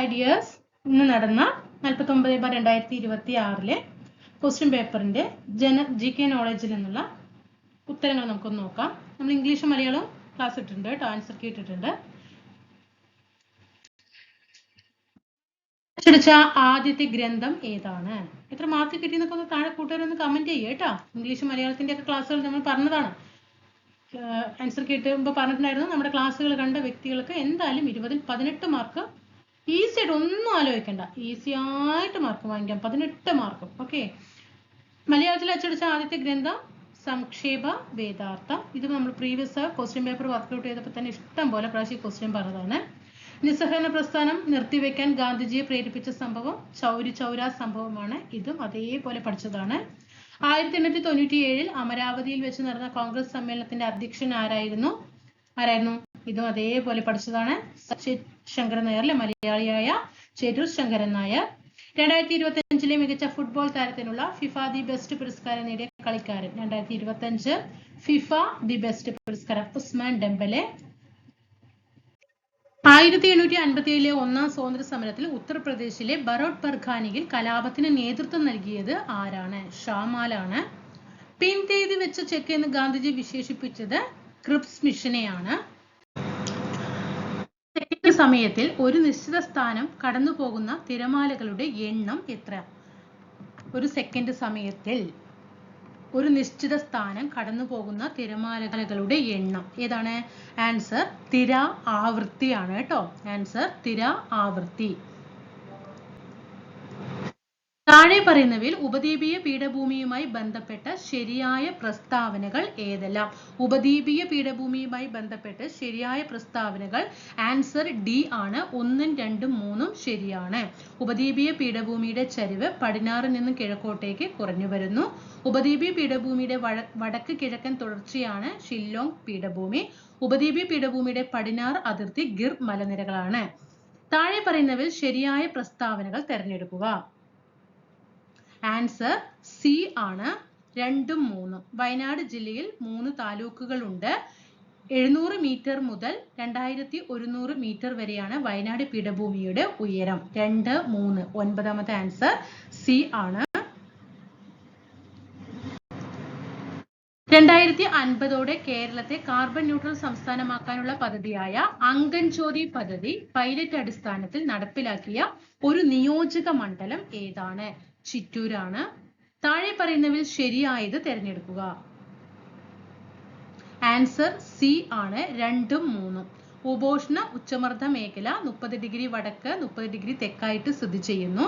Ideas ഇന്ന് നടന്ന 49/2026 question പേപ്പറിന്റെ GK നോളജിൽ നിന്നുള്ള ഉത്തരങ്ങൾ നമുക്കൊന്ന് നോക്കാം. നമ്മൾ ഇംഗ്ലീഷും മലയാളവും ക്ലാസ് ഇട്ടിട്ടുണ്ട് കേട്ടോ, ആൻസർ കീ ഇട്ടിട്ടുണ്ട്. അച്ചടിച്ച ആദ്യത്തെ ഗ്രന്ഥം ഏതാണ്? എത്ര മാർക്ക് കിട്ടിയെന്നൊക്കെ ഒന്ന് താഴെ കൂട്ടുകാരൊന്ന് കമന്റ് ചെയ്യുക കേട്ടോ. ഇംഗ്ലീഷും മലയാളത്തിന്റെ ഒക്കെ ക്ലാസ്സുകൾ നമ്മൾ പറഞ്ഞതാണ്. ആൻസർ കിട്ടുമ്പോൾ പറഞ്ഞിട്ടുണ്ടായിരുന്നു, നമ്മുടെ ക്ലാസ്സുകൾ കണ്ട വ്യക്തികൾക്ക് എന്തായാലും 20ൽ 18 മാർക്ക് ഈസി ആയിട്ട്, ഒന്നും ആലോചിക്കണ്ട, ഈസി ആയിട്ട് മാർക്ക് വാങ്ങിക്കാം. 18 മാർക്കും. ഓക്കെ. മലയാളത്തിൽ അച്ചടിച്ച ആദ്യത്തെ ഗ്രന്ഥം സംക്ഷേപ വേദാർത്ഥം. ഇത് നമ്മൾ പ്രീവിയസ് ക്വസ്റ്റ്യൻ പേപ്പർ വർക്ക്ഔട്ട് ചെയ്തപ്പോൾ തന്നെ ഇഷ്ടം പോലെ പ്രാവശ്യം ക്വസ്റ്റ്യൻ പറഞ്ഞതാണ്. നിസ്സഹകരണ പ്രസ്ഥാനം നിർത്തിവെക്കാൻ ഗാന്ധിജിയെ പ്രേരിപ്പിച്ച സംഭവം ചൗരി ചൗര സംഭവമാണ്. ഇതും അതേപോലെ പഠിച്ചതാണ്. 1897 അമരാവതിയിൽ വെച്ച് നടന്ന കോൺഗ്രസ് സമ്മേളനത്തിന്റെ അധ്യക്ഷൻ ആരായിരുന്നു? ഇതും അതേപോലെ പഠിച്ചതാണ്. ശങ്കരൻ നായർ അല്ലെ, മലയാളിയായ ചേറ്റൂർ ശങ്കരൻ നായർ. 2025 മികച്ച ഫുട്ബോൾ താരത്തിനുള്ള ഫിഫ ദി ബെസ്റ്റ് പുരസ്കാരം നേടിയ കളിക്കാരൻ. 2025 ഫിഫ ദി ബെസ്റ്റ് പുരസ്കാരം ഉസ്മാൻ ഡെംബലെ. 1857 ഒന്നാം സ്വാതന്ത്ര്യ സമരത്തിൽ ഉത്തർപ്രദേശിലെ ബറോട്ട് പർഖാനിയിൽ കലാപത്തിന് നേതൃത്വം നൽകിയത് ആരാണ്? ഷാമാലാണ്. പിൻതേതി വെച്ച ചെക്ക് എന്ന് ഗാന്ധിജി വിശേഷിപ്പിച്ചത് ക്രിപ്സ് മിഷനെയാണ്. സമയത്തിൽ ഒരു നിശ്ചിത സ്ഥാനം കടന്നു പോകുന്ന തിരമാലകളുടെ എണ്ണം എത്ര? ഒരു സെക്കൻഡ് സമയത്തിൽ ഒരു നിശ്ചിത സ്ഥാനം കടന്നു പോകുന്ന തിരമാലകളുടെ എണ്ണം ഏതാണ്? ആൻസർ തിര ആവൃത്തിയാണ് കേട്ടോ. ആൻസർ തിര ആവൃത്തി. താഴെ പറയുന്നവയിൽ ഉപദ്വീപീയ പീഠഭൂമിയുമായി ബന്ധപ്പെട്ട ശരിയായ പ്രസ്താവനകൾ ഏതെല്ലാം? ഉപദ്വീപീയ പീഠഭൂമിയുമായി ബന്ധപ്പെട്ട് ശരിയായ പ്രസ്താവനകൾ ആൻസർ ഡി ആണ്. 1, 2, 3 ശരിയാണ്. ഉപദ്വീപീയ പീഠഭൂമിയുടെ ചരിവ് പടിഞ്ഞാറ് നിന്ന് കിഴക്കോട്ടേക്ക് കുറഞ്ഞു വരുന്നു. ഉപദ്വീപീയ പീഠഭൂമിയുടെ വടക്ക് കിഴക്കൻ തുടർച്ചയാണ് ഷില്ലോങ് പീഠഭൂമി. ഉപദ്വീപീയ പീഠഭൂമിയുടെ പടിഞ്ഞാറ് അതിർത്തി ഗിർ മലനിരകളാണ്. താഴെ പറയുന്നവയിൽ ശരിയായ പ്രസ്താവനകൾ തിരഞ്ഞെടുക്കുക. ആൻസർ സി ആണ്. 2ഉം 3ഉം. വയനാട് ജില്ലയിൽ 3 താലൂക്കുകൾ ഉണ്ട്. 700 മീറ്റർ മുതൽ 2100 മീറ്റർ വരെയാണ് വയനാട് പീഠഭൂമിയുടെ ഉയരം. 2, 3. 9ാമത്തെ ആൻസർ സി ആണ്. 2050 കേരളത്തെ കാർബൺ ന്യൂട്രൽ സംസ്ഥാനമാക്കാനുള്ള പദ്ധതിയായ അങ്കൻചോരി പദ്ധതി പൈലറ്റ് അടിസ്ഥാനത്തിൽ നടപ്പിലാക്കിയ ഒരു നിയോജക മണ്ഡലം ഏതാണ്? ചിറ്റൂരാണ്. താഴെ പറയുന്നവയിൽ ശരിയായത് തിരഞ്ഞെടുക്കുക. ആൻസർ സി ആണ്. 2ഉം 3ഉം. ഉപോഷ്ണ ഉച്ചമർദ്ദ മേഖല 30 ഡിഗ്രി വടക്ക് 30 ഡിഗ്രി തെക്കായിട്ട് സ്ഥിതി ചെയ്യുന്നു.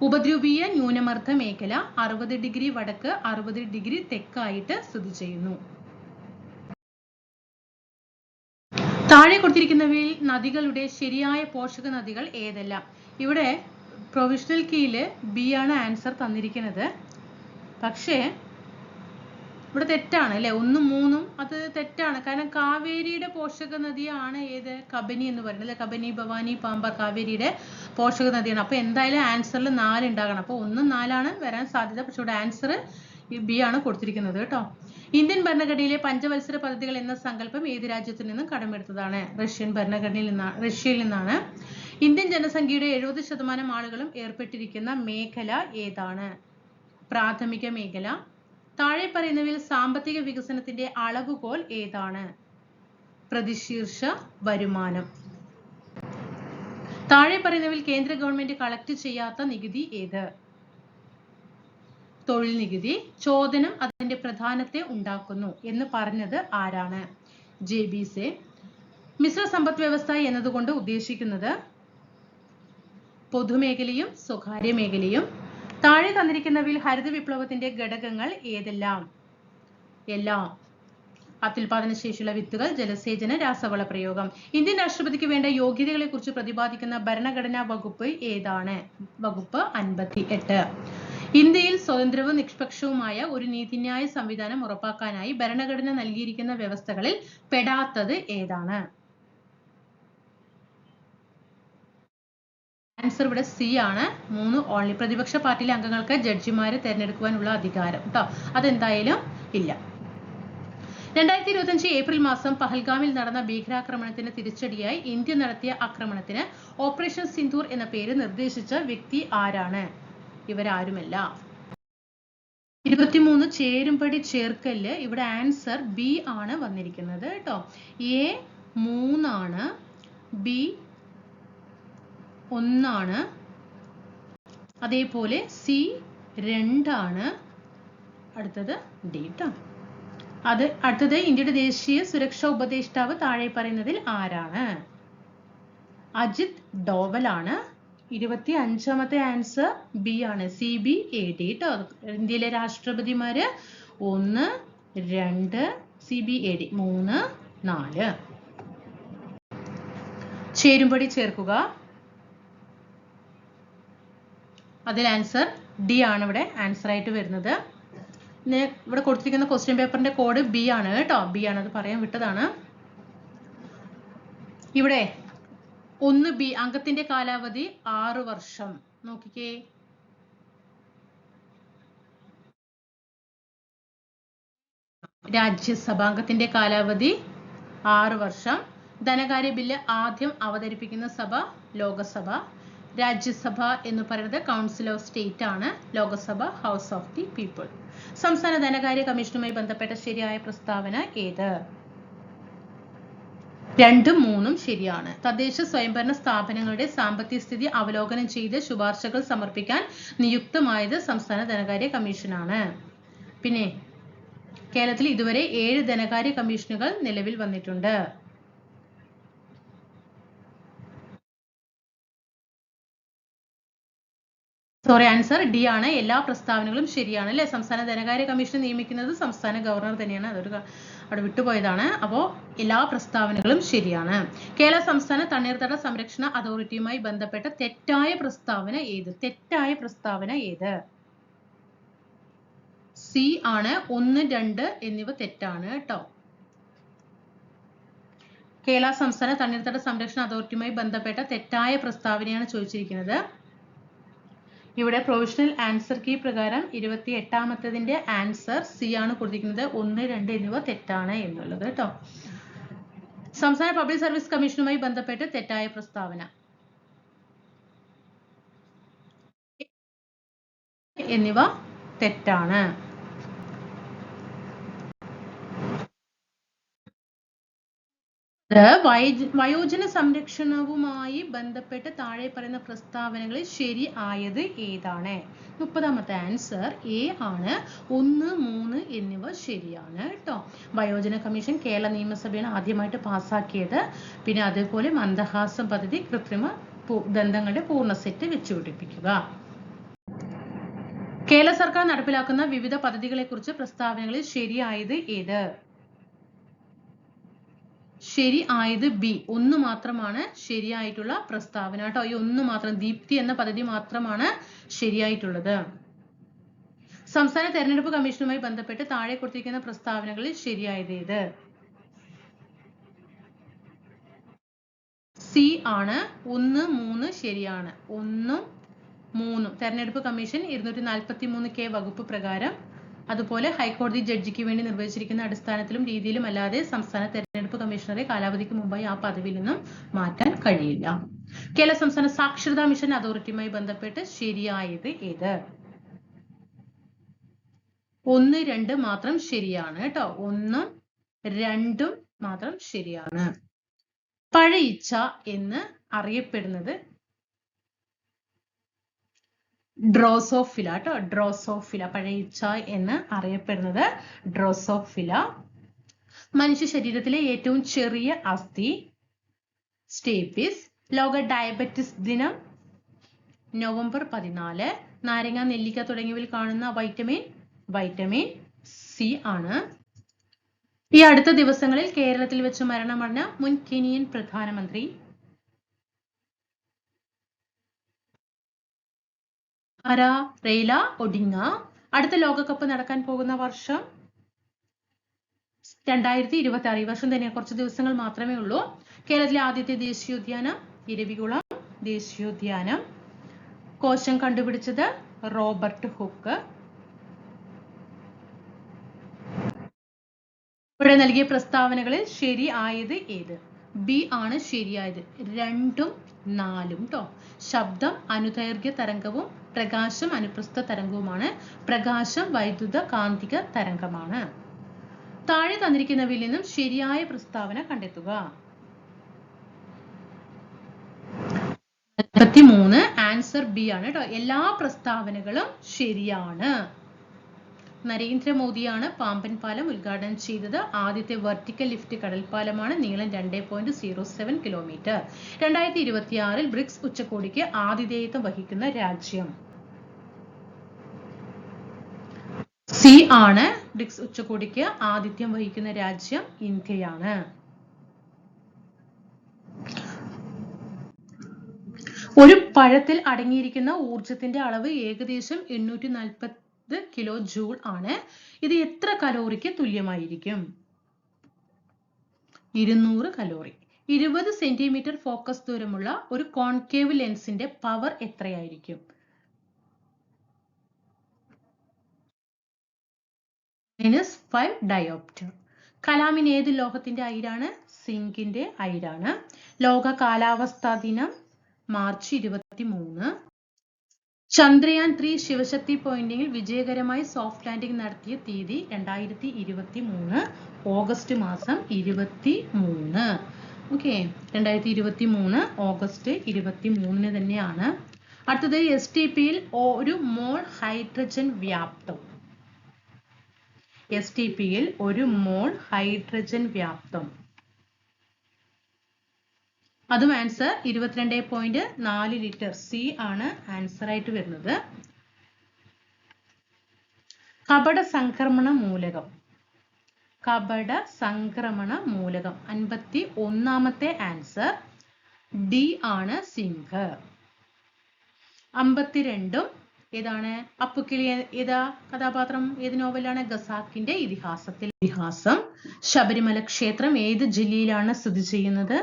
ഉപദ്വീപീയ ന്യൂനമർദ്ദ മേഖല 60 ഡിഗ്രി വടക്ക് 60 ഡിഗ്രി തെക്കായിട്ട് സ്ഥിതി ചെയ്യുന്നു. താഴെ കൊടുത്തിരിക്കുന്നവയിൽ നദികളുടെ ശരിയായ പോഷക നദികൾ ഏതെല്ലാം? ഇവിടെ പ്രൊവിഷണൽ കീയില് ബി ആണ് ആൻസർ തന്നിരിക്കുന്നത്. പക്ഷേ ഇവിടെ തെറ്റാണ് അല്ലെ. 1ഉം 3ഉം അത് തെറ്റാണ്. കാരണം കാവേരിയുടെ പോഷക നദിയാണ് ഏത്? കബനി എന്ന് പറയുന്നത്. കബനി, ഭവാനി, പാമ്പാർ കാവേരിയുടെ പോഷക നദിയാണ്. അപ്പൊ എന്തായാലും ആൻസറിൽ 4 ഉണ്ടാകണം. അപ്പൊ 1ഉം 4ആണ് വരാൻ സാധ്യത. പക്ഷെ ഇവിടെ ആൻസർ ബി ആണ് കൊടുത്തിരിക്കുന്നത് കേട്ടോ. ഇന്ത്യൻ ഭരണഘടനയിലെ പഞ്ചവത്സര പദ്ധതികൾ എന്ന സങ്കല്പം ഏത് രാജ്യത്തു നിന്നും കടമെടുത്തതാണ്? റഷ്യൻ ഭരണഘടനയിൽ നിന്നാണ്, റഷ്യയിൽ നിന്നാണ്. ഇന്ത്യൻ ജനസംഖ്യയുടെ 70% ആളുകളും ഏർപ്പെട്ടിരിക്കുന്ന മേഖല ഏതാണ്? പ്രാഥമിക മേഖല. താഴെ പറയുന്നവയിൽ സാമ്പത്തിക വികസനത്തിന്റെ അളവുകോൽ ഏതാണ്? പ്രതിശീർഷ വരുമാനം. താഴെ പറയുന്നവയിൽ കേന്ദ്ര ഗവൺമെന്റ് കളക്ട് ചെയ്യാത്ത നികുതി ഏത്? തൊഴിൽ നികുതി. ചോദനം അതിന്റെ പ്രധാനത്തെ ഉണ്ടാക്കുന്നു എന്ന് പറഞ്ഞത് ആരാണ്? JBC. മിശ്ര സമ്പദ് വ്യവസ്ഥ എന്നതുകൊണ്ട് ഉദ്ദേശിക്കുന്നത് പൊതുമേഖലയും സ്വകാര്യ മേഖലയും. താഴെ തന്നിരിക്കുന്നവയിൽ ഹരിത വിപ്ലവത്തിന്റെ ഘടകങ്ങൾ ഏതെല്ലാം? എല്ലാം. അത്യുൽപാദന ശേഷിയുള്ള വിത്തുകൾ, ജലസേചന, രാസവള പ്രയോഗം. ഇന്ത്യൻ രാഷ്ട്രപതിക്ക് വേണ്ട യോഗ്യതകളെ കുറിച്ച് പ്രതിപാദിക്കുന്ന ഭരണഘടനാ വകുപ്പ് ഏതാണ്? വകുപ്പ് 58. ഇന്ത്യയിൽ സ്വതന്ത്രവും നിഷ്പക്ഷവുമായ ഒരു നീതിന്യായ സംവിധാനം ഉറപ്പാക്കാനായി ഭരണഘടന നൽകിയിരിക്കുന്ന വ്യവസ്ഥകളിൽ പെടാത്തത് ഏതാണ്? ആൻസർ ഇവിടെ സി ആണ്. 3 ഓൺലി. പ്രതിപക്ഷ പാർട്ടിയിലെ അംഗങ്ങൾക്ക് ജഡ്ജിമാരെ തെരഞ്ഞെടുക്കുവാനുള്ള അധികാരം കേട്ടോ, അതെന്തായാലും ഇല്ല. 2025 ഏപ്രിൽ മാസം പഹൽഗാമിൽ നടന്ന ഭീകരാക്രമണത്തിന് തിരിച്ചടിയായി ഇന്ത്യ നടത്തിയ ആക്രമണത്തിന് ഓപ്പറേഷൻ സിന്ദൂർ എന്ന പേര് നിർദ്ദേശിച്ച വ്യക്തി ആരാണ്? ഇവരാരുമല്ല. 23 ചേരുംപടി ചേർക്കല്. ഇവിടെ ആൻസർ ബി ആണ് വന്നിരിക്കുന്നത് കേട്ടോ. എ 3 ആണ്, ബി 1 ആണ്, അതേപോലെ സി 2 ആണ്, അടുത്തത് ഡി ട്ടോ. അടുത്തത് ഇന്ത്യയുടെ ദേശീയ സുരക്ഷാ ഉപദേഷ്ടാവ് താഴെ പറയുന്നതിൽ ആരാണ്? അജിത് ഡോവൽ ആണ്. 25ാമത്തെ ആൻസർ ബി ആണ്, CBAD ട്ടോ. ഇന്ത്യയിലെ രാഷ്ട്രപതിമാര് 1, 2, CBAD 3, 4. ചേരുംപടി ചേർക്കുക. അതിൽ ആൻസർ ഡി ആണ് ഇവിടെ ആൻസർ ആയിട്ട് വരുന്നത്. ഇവിടെ കൊടുത്തിരിക്കുന്ന ക്വസ്റ്റ്യൻ പേപ്പറിന്റെ കോഡ് ബി ആണ് കേട്ടോ. ബി ആണ്, അത് പറയാൻ വിട്ടതാണ്. ഇവിടെ 1B അംഗത്തിന്റെ കാലാവധി 6 വർഷം. നോക്കിക്കേ, രാജ്യസഭാംഗത്തിന്റെ കാലാവധി 6 വർഷം. ധനകാര്യ ബില്ല് ആദ്യം അവതരിപ്പിക്കുന്ന സഭ ലോകസഭ. രാജ്യസഭ എന്ന് പറയുന്നത് കൗൺസിൽ ഓഫ് സ്റ്റേറ്റ് ആണ്. Lok Sabha house of the people. സംസ്ഥാന ധനകാര്യ കമ്മീഷനുമായി ബന്ധപ്പെട്ട ശരിയായ പ്രസ്താവന ഏത്? 2, 3 ശരിയാണ്. തദ്ദേശ സ്വയംഭരണ സ്ഥാപനങ്ങളുടെ സാമ്പത്തിക സ്ഥിതി അവലോകനം ചെയ്ത് ശുപാർശകൾ സമർപ്പിക്കാൻ നിയുക്തമായത് സംസ്ഥാന ധനകാര്യ കമ്മീഷനാണ്. പിന്നെ കേരളത്തിൽ ഇതുവരെ 7 ധനകാര്യ കമ്മീഷനുകൾ നിലവിൽ വന്നിട്ടുണ്ട്. ആൻസർ ഡി ആണ്. എല്ലാ പ്രസ്താവനകളും ശരിയാണ് അല്ലെ. സംസ്ഥാന ധനകാര്യ കമ്മീഷൻ നിയമിക്കുന്നത് സംസ്ഥാന ഗവർണർ തന്നെയാണ്. അതൊരു അവിടെ വിട്ടുപോയതാണ്. അപ്പോൾ എല്ലാ പ്രസ്താവനകളും ശരിയാണ്. കേരള സംസ്ഥാന തണ്ണീർത്തട സംരക്ഷണ അതോറിറ്റിയുമായി ബന്ധപ്പെട്ട തെറ്റായ പ്രസ്താവന ഏത്? തെറ്റായ പ്രസ്താവന ഏത്? സി ആണ്. 1, 2 എന്നിവ തെറ്റാണ് കേട്ടോ. കേരള സംസ്ഥാന തണ്ണീർത്തട സംരക്ഷണ അതോറിറ്റിയുമായി ബന്ധപ്പെട്ട തെറ്റായ പ്രസ്താവനയാണ് ചോദിച്ചിരിക്കുന്നത്. ഇവിടെ പ്രൊവിഷണൽ ആൻസർ കീ പ്രകാരം 28ാമത്തതിന്റെ ആൻസർ സി ആണ് കൊടുത്തിരിക്കുന്നത്. 1, 2 എന്നിവ തെറ്റാണ് എന്നുള്ളത് കേട്ടോ. സംസ്ഥാന പബ്ലിക് സർവീസ് കമ്മീഷനുമായി ബന്ധപ്പെട്ട് തെറ്റായ പ്രസ്താവന എന്നിവ തെറ്റാണ്. വയോജന സംരക്ഷണവുമായി ബന്ധപ്പെട്ട് താഴെ പറയുന്ന പ്രസ്താവനകളിൽ ശരി ആയത് ഏതാണ്? 30ാമത്തെ ആൻസർ എ ആണ്. 1, 3 എന്നിവ ശരിയാണ് കേട്ടോ. വയോജന കമ്മീഷൻ കേരള നിയമസഭയാണ് ആദ്യമായിട്ട് പാസ്സാക്കിയത്. പിന്നെ അതേപോലെ മന്ദഹാസം പദ്ധതി, കൃത്രിമ ദന്തങ്ങളുടെ പൂർണ്ണ സെറ്റ് വെച്ചുപിടിപ്പിക്കുക. കേരള സർക്കാർ നടപ്പിലാക്കുന്ന വിവിധ പദ്ധതികളെ കുറിച്ച് പ്രസ്താവനകളിൽ ശരിയായത് ഏത്? ശരി ആയത് ബി. 1 മാത്രമാണ് ശരിയായിട്ടുള്ള പ്രസ്താവന കേട്ടോ. ഈ 1 മാത്രം, ദീപ്തി എന്ന പദ്ധതി മാത്രമാണ് ശരിയായിട്ടുള്ളത്. സംസ്ഥാന തെരഞ്ഞെടുപ്പ് കമ്മീഷനുമായി ബന്ധപ്പെട്ട് താഴെ കൊടുത്തിരിക്കുന്ന പ്രസ്താവനകളിൽ ശരിയായത് ഏത്? സി ആണ്. 1, 3 ശരിയാണ്. 1, 3 തെരഞ്ഞെടുപ്പ് കമ്മീഷൻ 243K വകുപ്പ് പ്രകാരം, അതുപോലെ ഹൈക്കോടതി ജഡ്ജിക്ക് വേണ്ടി നിർവഹിച്ചിരിക്കുന്ന അടിസ്ഥാനത്തിലും രീതിയിലും അല്ലാതെ സംസ്ഥാന തെരഞ്ഞെടുപ്പ് കമ്മീഷണറെ കാലാവധിക്ക് മുമ്പായി ആ പദവിയിൽ നിന്നും മാറ്റാൻ കഴിയില്ല. കേരള സംസ്ഥാന സാക്ഷരതാ മിഷൻ അതോറിറ്റിയുമായി ബന്ധപ്പെട്ട് ശരിയായത് ഏത്? 1, 2 മാത്രം ശരിയാണ് കേട്ടോ. 1, 2 മാത്രം ശരിയാണ്. പഴയിച്ച എന്ന് അറിയപ്പെടുന്നത് ഡ്രോസോഫില കേട്ടോ. ഡ്രോസോഫില, പഴയിച്ച എന്ന് അറിയപ്പെടുന്നത് ഡ്രോസോഫില. മനുഷ്യ ശരീരത്തിലെ ഏറ്റവും ചെറിയ അസ്ഥി സ്റ്റേപ്പിസ്. ലോക ഡയബറ്റിസ് ദിനം നവംബർ 14. നാരങ്ങ, നെല്ലിക്ക തുടങ്ങിയവയിൽ കാണുന്ന വൈറ്റമിൻ സി ആണ്. ഈ അടുത്ത ദിവസങ്ങളിൽ കേരളത്തിൽ വെച്ച് മരണമടഞ്ഞ മുൻ കെനിയൻ പ്രധാനമന്ത്രി റെയ്ല ഒഡിങ്ങ. അടുത്ത ലോകകപ്പ് നടക്കാൻ പോകുന്ന വർഷം 2026. ഈ വർഷം തന്നെ കുറച്ച് ദിവസങ്ങൾ മാത്രമേ ഉള്ളൂ. കേരളത്തിലെ ആദ്യത്തെ ദേശീയോദ്യാനം ഇരവികുളം ദേശീയോദ്യാനം. കോശം കണ്ടുപിടിച്ചത് റോബർട്ട് ഹുക്ക്. ഇവിടെ നൽകിയ പ്രസ്താവനകളിൽ ശരിയായത് ഏത്? ബി ആണ് ശരിയായത്. 2ഉം 4ഉം ട്ടോ. ശബ്ദം അനുദൈർഘ്യ തരംഗവും പ്രകാശം അനുപ്രസ്ഥ തരംഗവുമാണ്. പ്രകാശം വൈദ്യുത കാന്തിക തരംഗമാണ്. താഴെ തന്നിരിക്കുന്നവയിൽ നിന്നും ശരിയായ പ്രസ്താവന കണ്ടെത്തുക. 43 ആൻസർ ബി ആണ് ട്ടോ. എല്ലാ പ്രസ്താവനകളും ശരിയാണ്. നരേന്ദ്രമോദിയാണ് പാമ്പൻ പാലം ഉദ്ഘാടനം ചെയ്തത്. ആദ്യത്തെ വെർട്ടിക്കൽ ലിഫ്റ്റ് കടൽപ്പാലമാണ്. നീളം 2.07 കിലോമീറ്റർ. 2026 ബ്രിക്സ് ഉച്ചകോടിക്ക് ആതിഥേയത്വം വഹിക്കുന്ന രാജ്യം? സി ആണ്. ബ്രിക്സ് ഉച്ചകോടിക്ക് ആതിഥ്യം വഹിക്കുന്ന രാജ്യം ഇന്ത്യയാണ്. ഒരു പഴത്തിൽ അടങ്ങിയിരിക്കുന്ന ഊർജത്തിന്റെ അളവ് ഏകദേശം 840 കിലോ ജൂൾ ആണ്. ഇത് എത്ര കലോറിക്ക് തുല്യമായിരിക്കും? 200 കലോറി. 20 സെന്റിമീറ്റർ ഫോക്കസ് ദൂരമുള്ള ഒരു കോൺകേവ് ലെൻസിന്റെ പവർ എത്രയായിരിക്കും? -5 ഡയോപ്റ്റർ. കലാമിന് ഏത് ലോഹത്തിന്റെ അയിരാണ്? സിങ്കിന്റെ അയിരാണ്. ലോക കാലാവസ്ഥാ ദിനം മാർച്ച് 23. ചന്ദ്രയാൻ 3 ശിവശക്തി പോയിന്റിൽ വിജയകരമായി സോഫ്റ്റ് ലാൻഡിംഗ് നടത്തിയ തീയതി 2023 ഓഗസ്റ്റ് മാസം 23. ഓക്കെ, 2023 ഓഗസ്റ്റ് 23 തന്നെയാണ്. അടുത്തത് STPയിൽ 1 മോൾ ഹൈഡ്രജൻ വ്യാപ്തം. STPയിൽ 1 മോൾ ഹൈഡ്രജൻ വ്യാപ്തം. അതും ആൻസർ 22.4 ലിറ്റർ. സി ആണ് ആൻസർ ആയിട്ട് വരുന്നത്. കപട സംക്രമണ മൂലകം. കപട സംക്രമണ മൂലകം 51ാമത്തെ ആൻസർ ഡി ആണ് സിങ്ക്. 52ഉം ഏതാണ്? അപ്പുക്കിളി ഏതാ കഥാപാത്രം? ഏത് നോവലാണ്? ഖസാക്കിന്റെ ഇതിഹാസത്തിൽ. ഇതിഹാസം. ശബരിമല ക്ഷേത്രം ഏത് ജില്ലയിലാണ് സ്ഥിതി ചെയ്യുന്നത്?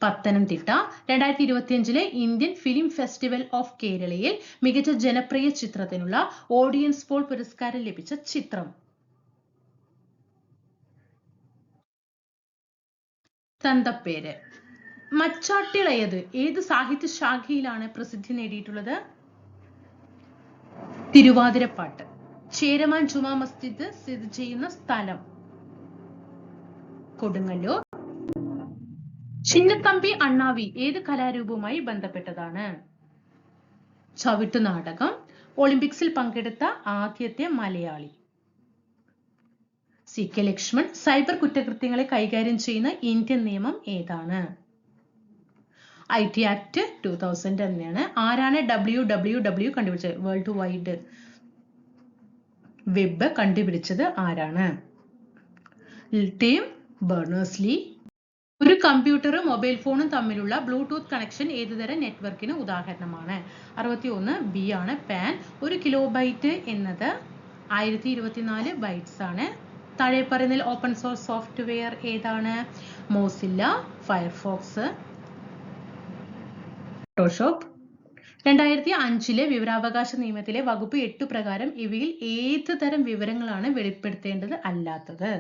Pathanamthitta. 2025 Indian film festival of കേരളയിൽ മികച്ച ജനപ്രിയ ചിത്രത്തിനുള്ള ഓഡിയൻസ് പോൾ പുരസ്കാരം ലഭിച്ച ചിത്രം? തന്തപ്പേര്. മച്ചാട്ടിളയത് ഏത് സാഹിത്യ ശാഖയിലാണ് പ്രസിദ്ധി നേടിയിട്ടുള്ളത്? തിരുവാതിരപ്പാട്ട്. ചേരമാൻ ജുമാ മസ്ജിദ് സ്ഥിതി ചെയ്യുന്ന സ്ഥലം? കൊടുങ്ങല്ലൂർ. ചിന്നത്തമ്പി അണ്ണാവി ഏത് കലാരൂപവുമായി ബന്ധപ്പെട്ടതാണ്? ചവിട്ടുനാടകം. ഒളിമ്പിക്സിൽ പങ്കെടുത്ത ആദ്യത്തെ മലയാളി? CK ലക്ഷ്മൺ. സൈബർ കുറ്റകൃത്യങ്ങളെ കൈകാര്യം ചെയ്യുന്ന ഇന്ത്യൻ നിയമം ഏതാണ്? IT ആക്ട് 2000 തന്നെയാണ്. ആരാണ് WWW കണ്ടുപിടിച്ചത്? വേൾഡ് വൈഡ് വെബ് കണ്ടുപിടിച്ചത് ആരാണ്? Tim Berners-Lee. ഒരു കമ്പ്യൂട്ടറും മൊബൈൽ ഫോണും തമ്മിലുള്ള ബ്ലൂടൂത്ത് കണക്ഷൻ ഏതുതരം നെറ്റ്വർക്കിന് ഉദാഹരണമാണ്? 61 ബി ആണ്. പാൻ. 1 കിലോബൈറ്റ് എന്നത് 1024 ബൈറ്റ്സ് ആണ്. താഴെ പറയുന്നതിൽ ഓപ്പൺ സോഴ്സ് സോഫ്റ്റ്വെയർ ഏതാണ്? Mozilla, Firefox, Photoshop. 2005 വിവരാവകാശ നിയമത്തിലെ വകുപ്പ് 8 പ്രകാരം ഇവയിൽ ഏത് തരം വിവരങ്ങളാണ് വെളിപ്പെടുത്തേണ്ടത് അല്ലാത്തത്?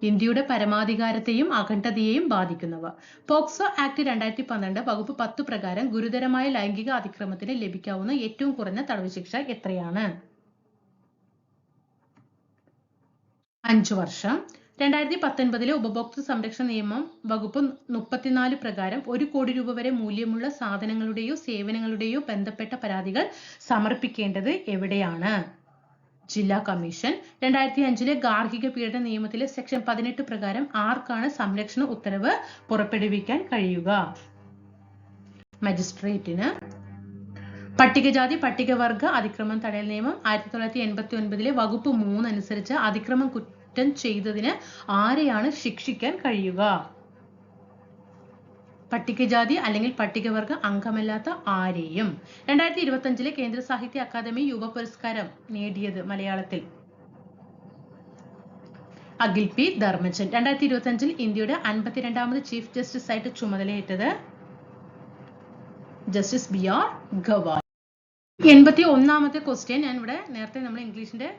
ഇന്ത്യയുടെ പരമാധികാരത്തെയും അഖണ്ഡതയെയും ബാധിക്കുന്നവ. പോക്സോ ആക്ട് 2012 വകുപ്പ് 10 പ്രകാരം ഗുരുതരമായ ലൈംഗിക അതിക്രമത്തിന് ലഭിക്കാവുന്ന ഏറ്റവും കുറഞ്ഞ തടവ് ശിക്ഷ എത്രയാണ്? 5 വർഷം. 2019 ഉപഭോക്തൃ സംരക്ഷണ നിയമം വകുപ്പ് 34 പ്രകാരം 1 കോടി രൂപ വരെ മൂല്യമുള്ള സാധനങ്ങളുടെയോ സേവനങ്ങളുടെയോ ബന്ധപ്പെട്ട പരാതികൾ സമർപ്പിക്കേണ്ടത് എവിടെയാണ്? ജില്ലാ കമ്മീഷൻ. 2005 ഗാർഹിക പീഡന നിയമത്തിലെ സെക്ഷൻ 18 പ്രകാരം ആർക്കാണ് സംരക്ഷണ ഉത്തരവ് പുറപ്പെടുവിക്കാൻ കഴിയുക? മജിസ്ട്രേറ്റിന്. പട്ടികജാതി പട്ടികവർഗ അതിക്രമം തടയൽ നിയമം 1989 വകുപ്പ് 3 അനുസരിച്ച് അതിക്രമം കുറ്റം ചെയ്തതിന് ആരെയാണ് ശിക്ഷിക്കാൻ കഴിയുക? പട്ടികജാതി അല്ലെങ്കിൽ പട്ടികവർഗ അംഗമല്ലാത്ത ആരെയും. 2025 കേന്ദ്ര സാഹിത്യ അക്കാദമി യുവ പുരസ്കാരം നേടിയത് മലയാളത്തിൽ? അഖിൽ പി ധർമ്മജൻ. 2025 ഇന്ത്യയുടെ 52ാമത് ചീഫ് ജസ്റ്റിസ് ആയിട്ട് ചുമതലയേറ്റത്? Justice BR Gavai. 81ാമത്തെ ക്വസ്റ്റ്യൻ. ഞാൻ ഇവിടെ നേരത്തെ നമ്മൾ ഇംഗ്ലീഷിന്റെ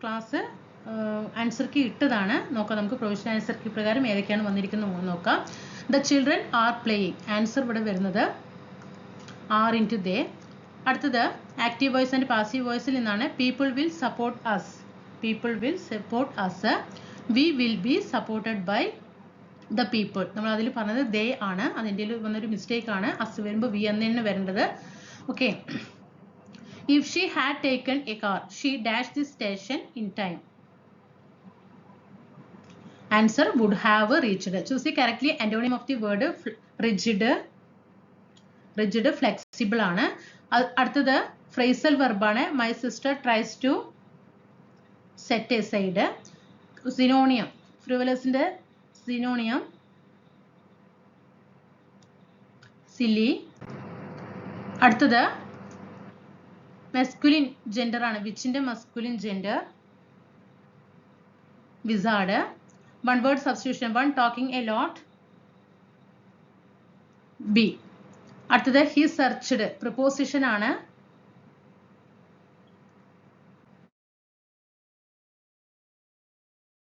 ക്ലാസ് ആൻസർ കീ ഇട്ടതാണ്. നോക്കാം നമുക്ക് പ്രൊവിഷണൽ ആൻസർ കീ പ്രകാരം ഏതൊക്കെയാണ് വന്നിരിക്കുന്നത് നോക്കാം. The children are playing. Answer ഇവിടെ വരുന്നത് ആർ ഇൻറ്റു ദേ. അടുത്തത് ആക്റ്റീവ് വോയിസ് ആൻഡ് പാസീവ് വോയിസിൽ നിന്നാണ് people will support us. People will support us. We will be supported by the people. നമ്മൾ അതിൽ പറഞ്ഞത് ദേ ആണ്. അതിൻ്റെ വന്നൊരു മിസ്റ്റേക്ക് ആണ്. അസ് വരുമ്പോൾ വി എന്നാണ് വരേണ്ടത്. Okay. If she had taken a car, she dashed the station in time. Answer would have reached. Choose correctly. Antonym of the word rigid. Rigid, flexible ആണ്. അടുത്തത് phrasal verb ആണ്. My sister tries to set aside. Synonym. Frivolousന്റെ synonym silly. അടുത്തത് masculine gender ആണ്. whichന്റെ masculine gender wizard. One word substitution. One talking a lot. B. അടുത്തത് he searched. preposition ആണ്.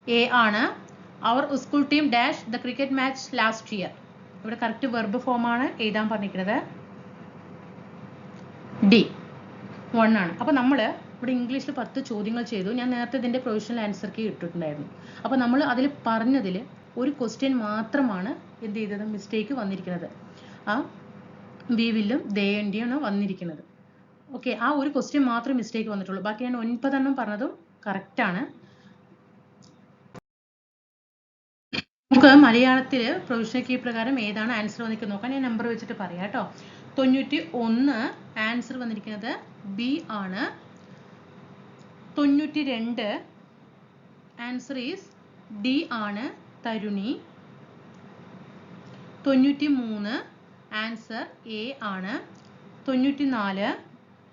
A ആണ്. our school team dash the cricket match last year. ഇവിടെ correct verb form ആണ് എഴുതാൻ പറഞ്ഞിരിക്കുന്നത്. D 1 ആണ്. അപ്പോൾ നമ്മൾ ഇവിടെ ഇംഗ്ലീഷിൽ 10 ചോദ്യങ്ങൾ ചെയ്തു. ഞാൻ നേരത്തെ ഇതിൻ്റെ പ്രൊവിഷണൽ ആൻസർ കീ ഇട്ടിട്ടുണ്ടായിരുന്നു. അപ്പോൾ നമ്മൾ അതിൽ പറഞ്ഞതിൽ ഒരു ക്വസ്റ്റ്യൻ മാത്രമാണ് എന്ത് ചെയ്തത് മിസ്റ്റേക്ക് വന്നിരിക്കുന്നത്. ആ വി വില്ലും ദേൻ്റെയാണ് വന്നിരിക്കുന്നത്. ഓക്കെ. ആ ഒരു ക്വസ്റ്റ്യൻ മാത്രമേ മിസ്റ്റേക്ക് വന്നിട്ടുള്ളൂ. ബാക്കി ഞാൻ 9 എണ്ണം പറഞ്ഞതും കറക്റ്റാണ്. നമുക്ക് മലയാളത്തിൽ പ്രൊവിഷണൽ കീ പ്രകാരം ഏതാണ് ആൻസർ വന്നിരിക്കുന്നത് നോക്കാം. ഞാൻ നമ്പർ വെച്ചിട്ട് പറയാം കേട്ടോ. 91 ആൻസർ വന്നിരിക്കുന്നത് ബി ആണ്. 92 ആൻസർ ഈസ് ഡി ആണ്, തരുണി. 93 ആൻസർ എ ആണ്. 94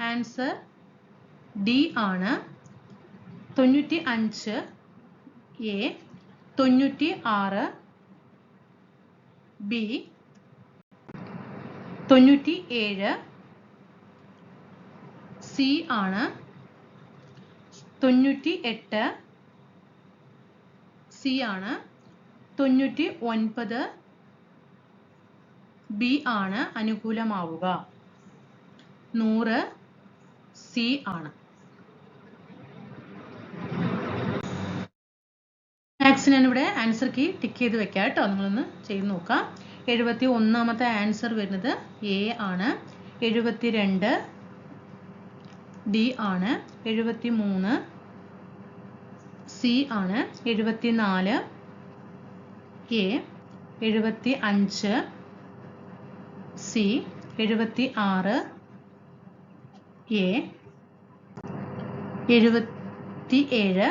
ആൻസർ ഡി ആണ്. 95 എ. 96 ബി. 97 സി ആണ്. 98 സി ആണ്. 99 ബി ആണ്, അനുകൂലമാവുക. 100 സി ആണ്. മാക്സ് ഞാൻ ഇവിടെ ആൻസർ കീ ടിക്ക് ചെയ്ത് വെക്കാം കേട്ടോ. നിങ്ങളൊന്ന് ചെയ്ത് നോക്കാം. 71ാമത്തെ ആൻസർ വരുന്നത് എ ആണ്. 72 ഡി ആണ്. 73 സി ആണ്. 74 A. 75 C. 76 A. 77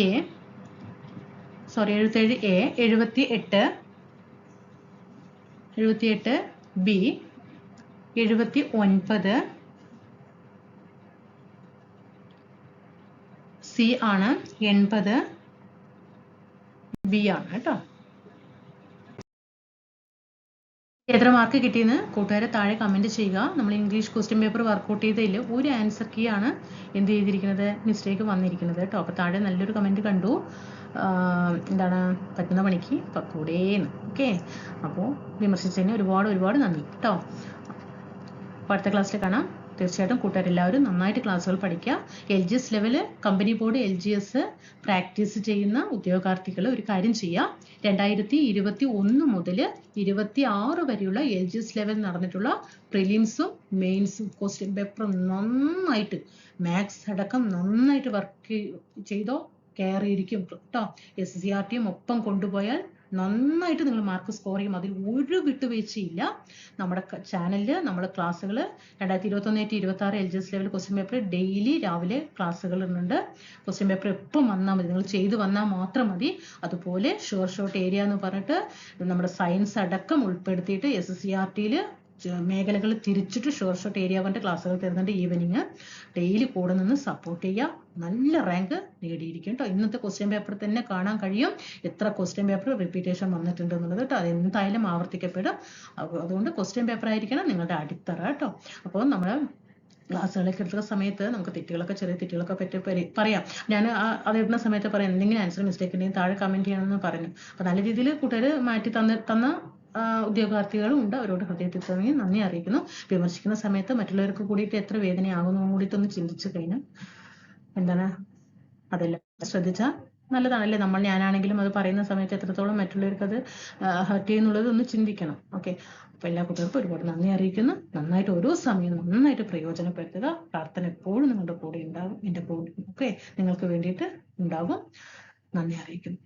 A. Sorry 77 A. 78 B. 79 C ആണ്. 80 ബി ആണ് കേട്ടോ. എത്ര മാർക്ക് കിട്ടിയെന്ന് കൂട്ടുകാരെ താഴെ കമൻറ്റ് ചെയ്യുക. നമ്മൾ ഇംഗ്ലീഷ് ക്വസ്റ്റ്യൻ പേപ്പർ വർക്കൗട്ട് ചെയ്തതിൽ ഒരു ആൻസർ കീ ആണ് എന്ത് ചെയ്തിരിക്കുന്നത് മിസ്റ്റേക്ക് വന്നിരിക്കുന്നത് കേട്ടോ. അപ്പോൾ താഴെ നല്ലൊരു കമൻറ്റ് കണ്ടു. എന്താണ് പറ്റുന്ന പണിക്ക് പക്കൂടേന്ന്. ഓക്കെ. അപ്പോൾ വിമർശിച്ചതിന് ഒരുപാട് നന്ദി കേട്ടോ. അപ്പോൾ അടുത്ത ക്ലാസ്സിൽ കാണാം. തീർച്ചയായിട്ടും കൂട്ടുകാരെല്ലാവരും നന്നായിട്ട് ക്ലാസ്സുകൾ പഠിക്കുക. LGS level company board LGS practice ചെയ്യുന്ന ഉദ്യോഗാർത്ഥികൾ ഒരു കാര്യം ചെയ്യുക. 2021 മുതൽ 26 വരെയുള്ള LGS ലെവൽ നടന്നിട്ടുള്ള പ്രിലിംസും മെയിൻസും ക്വസ്റ്റ്യൻ പേപ്പറും നന്നായിട്ട് മാത്സ് അടക്കം നന്നായിട്ട് വർക്ക് ചെയ്തോ. കയറിയിരിക്കും കേട്ടോ. SCRTയും ഒപ്പം കൊണ്ടുപോയാൽ നന്നായിട്ട് നിങ്ങൾ മാർക്ക് സ്കോർ ചെയ്യും. അതിൽ ഒരു വിട്ടുവീഴ്ചയില്ല. നമ്മുടെ ചാനലിൽ നമ്മുടെ ക്ലാസ്സുകൾ 2021-26 LGS level question paper daily രാവിലെ ക്ലാസ്സുകൾ ഉണ്ട്. ക്വസ്റ്റ്യൻ പേപ്പർ എപ്പം വന്നാൽ മതി, നിങ്ങൾ ചെയ്ത് വന്നാൽ മാത്രം മതി. അതുപോലെ ഷോർട്ട് ഏരിയ എന്ന് പറഞ്ഞിട്ട് നമ്മുടെ സയൻസ് അടക്കം ഉൾപ്പെടുത്തിയിട്ട് SCRTയിൽ മേഖലകൾ തിരിച്ചിട്ട് ഷോർട്ട് ഏരിയ പറഞ്ഞിട്ട് ക്ലാസ്സുകൾ തരുന്നുണ്ട്. ഈവനിങ് ഡെയിലി കൂടെ നിന്ന് സപ്പോർട്ട് ചെയ്യുക. നല്ല റാങ്ക് നേടിയിരിക്കും കേട്ടോ. ഇന്നത്തെ ക്വസ്റ്റ്യൻ പേപ്പർ തന്നെ കാണാൻ കഴിയും എത്ര ക്വസ്റ്റ്യൻ പേപ്പർ റിപ്പീറ്റേഷൻ വന്നിട്ടുണ്ട് എന്നുള്ളത് കേട്ടോ. അത് എന്തായാലും ആവർത്തിക്കപ്പെടും. അതുകൊണ്ട് ക്വസ്റ്റ്യൻ പേപ്പർ ആയിരിക്കണം നിങ്ങളുടെ അടിത്തറ കേട്ടോ. അപ്പോൾ നമ്മൾ ക്ലാസ്സുകളൊക്കെ എടുക്കുന്ന സമയത്ത് നമുക്ക് തെറ്റുകളൊക്കെ ചെറിയ തെറ്റുകളൊക്കെ പറ്റി പറയാം. ഞാൻ അത് ഇടുന്ന സമയത്ത് പറയാം എന്തെങ്കിലും ആൻസർ മിസ്റ്റേക്ക് ഉണ്ടെങ്കിൽ താഴെ കമൻറ്റ് ചെയ്യണമെന്ന് പറഞ്ഞു. അപ്പോൾ നല്ല രീതിയിൽ കൂട്ടുകാർ മാറ്റി തന്ന ഉദ്യോഗാർത്ഥികളും ഉണ്ട്. അവരോട് ഹൃദയത്തിൽ തുടങ്ങി നന്ദി അറിയിക്കുന്നു. വിമർശിക്കുന്ന സമയത്ത് മറ്റുള്ളവർക്ക് കൂടിയിട്ട് എത്ര വേദനയാകുന്നു കൂടിയിട്ടൊന്ന് ചിന്തിച്ചു കഴിഞ്ഞാൽ എന്താണ് അതെല്ലാം ശ്രദ്ധിച്ചാൽ നല്ലതാണല്ലേ. ഞാനാണെങ്കിലും അത് പറയുന്ന സമയത്ത് എത്രത്തോളം മറ്റുള്ളവർക്ക് അത് ഹർട്ട് ചെയ്യുന്നുള്ളത് ഒന്ന് ചിന്തിക്കണം. ഓക്കെ, അപ്പോൾ എല്ലാ കുട്ടികൾക്കും ഒരുപാട് നന്ദി അറിയിക്കുന്നു. നന്നായിട്ട് ഓരോ സമയവും നന്നായിട്ട് പ്രയോജനപ്പെടുത്തുക. പ്രാർത്ഥന എപ്പോഴും നിങ്ങളുടെ കൂടെ ഉണ്ടാകും. എൻ്റെ കൂടെ നിങ്ങൾക്ക് വേണ്ടിയിട്ട് ഉണ്ടാകും. നന്ദി അറിയിക്കുന്നു.